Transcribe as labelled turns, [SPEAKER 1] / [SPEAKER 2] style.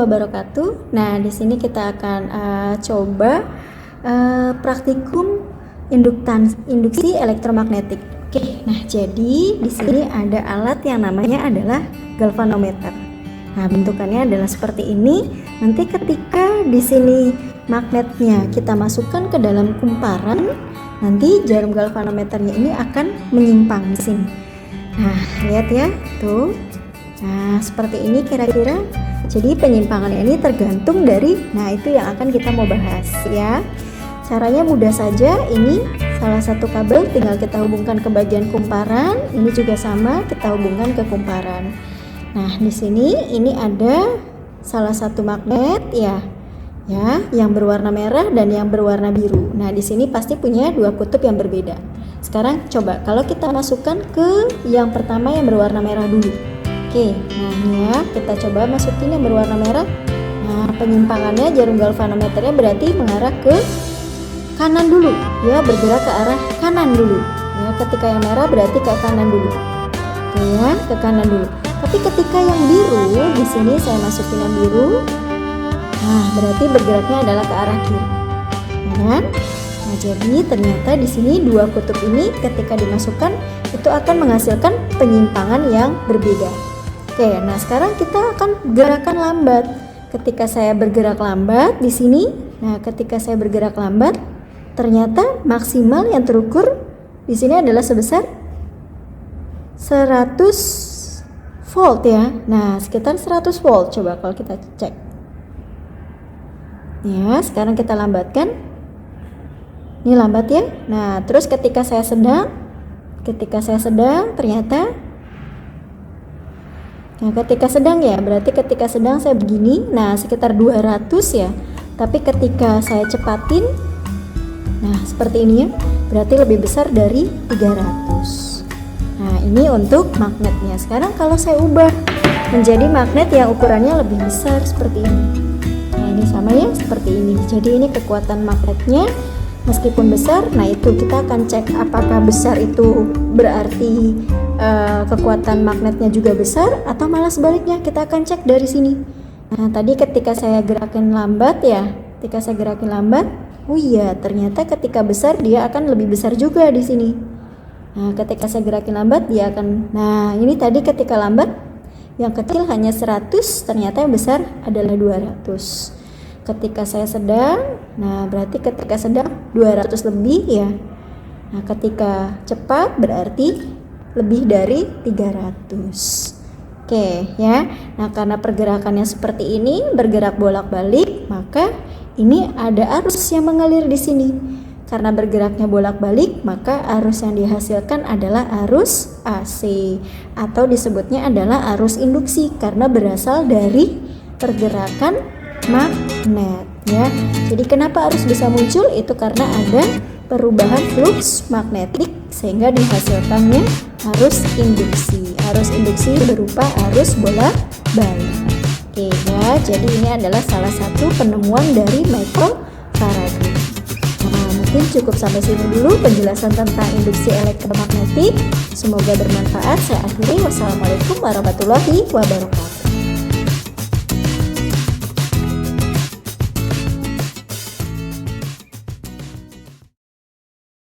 [SPEAKER 1] wabarakatuh. Nah, di sini kita akan coba praktikum induksi elektromagnetik. Oke, nah jadi di sini ada alat yang namanya adalah galvanometer. Nah, bentukannya adalah seperti ini. Nanti ketika di sini magnetnya kita masukkan ke dalam kumparan, nanti jarum galvanometernya ini akan menyimpang di sini. Nah, lihat ya, tuh. Nah, seperti ini kira-kira. Jadi penyimpangannya ini tergantung dari, nah itu yang akan kita mau bahas ya. Caranya mudah saja, ini salah satu kabel tinggal kita hubungkan ke bagian kumparan, ini juga sama kita hubungkan ke kumparan. Nah, di sini ini ada salah satu magnet ya, yang berwarna merah dan yang berwarna biru. Nah, di sini pasti punya dua kutub yang berbeda. Sekarang coba kalau kita masukkan ke yang pertama yang berwarna merah dulu. Oke, nah ini ya, kita coba masukin yang berwarna merah. Nah, penyimpangannya jarum galvanometernya berarti mengarah ke kanan dulu, ya, bergerak ke arah kanan dulu. Ya, ketika yang merah berarti ke kanan dulu. Oke ya, ke kanan dulu. Tapi ketika yang biru, di sini saya masukin yang biru. Nah, berarti bergeraknya adalah ke arah kiri. Ya kan? Nah, jadi ternyata di sini dua kutub ini ketika dimasukkan itu akan menghasilkan penyimpangan yang berbeda. Oke, nah sekarang kita akan gerakan lambat. Ketika saya bergerak lambat di sini, nah ketika saya bergerak lambat, ternyata maksimal yang terukur di sini adalah sebesar 100 volt ya. Nah, sekitar 100 volt. Coba kalau kita cek. Ya, sekarang kita lambatkan. Ini lambat ya. Nah, terus ketika saya sedang ternyata, nah ketika sedang ya, berarti ketika sedang saya begini, nah sekitar 200 ya. Tapi ketika saya cepatin, nah seperti ini ya, berarti lebih besar dari 300. Nah, ini untuk magnetnya. Sekarang kalau saya ubah menjadi magnet yang ukurannya lebih besar seperti ini. Nah, ini sama ya, seperti ini. Jadi ini kekuatan magnetnya meskipun besar. Nah, itu kita akan cek apakah besar itu berarti kekuatan magnetnya juga besar atau malah sebaliknya. Kita akan cek dari sini. Nah, tadi ketika saya gerakin lambat ya, oh iya, ternyata ketika besar dia akan lebih besar juga di sini. Nah, ketika saya gerakin lambat dia akan, nah ini tadi ketika lambat yang kecil hanya 100, ternyata yang besar adalah 200. Ketika saya sedang, nah berarti ketika sedang 200 lebih ya. Nah, ketika cepat berarti lebih dari 300. Oke ya. Nah, karena pergerakannya seperti ini, bergerak bolak-balik, maka ini ada arus yang mengalir di sini. Karena bergeraknya bolak-balik, maka arus yang dihasilkan adalah arus AC atau disebutnya adalah arus induksi karena berasal dari pergerakan magnet ya. Jadi kenapa arus bisa muncul? Itu karena ada perubahan flux magnetik sehingga dihasilkannya arus induksi. Arus induksi berupa arus bolak-balik. Oke ya, jadi ini adalah salah satu penemuan dari Michael Faraday. Mungkin cukup sampai sini dulu penjelasan tentang induksi elektromagnetik. Semoga bermanfaat. Saya akhiri. Wassalamualaikum warahmatullahi wabarakatuh.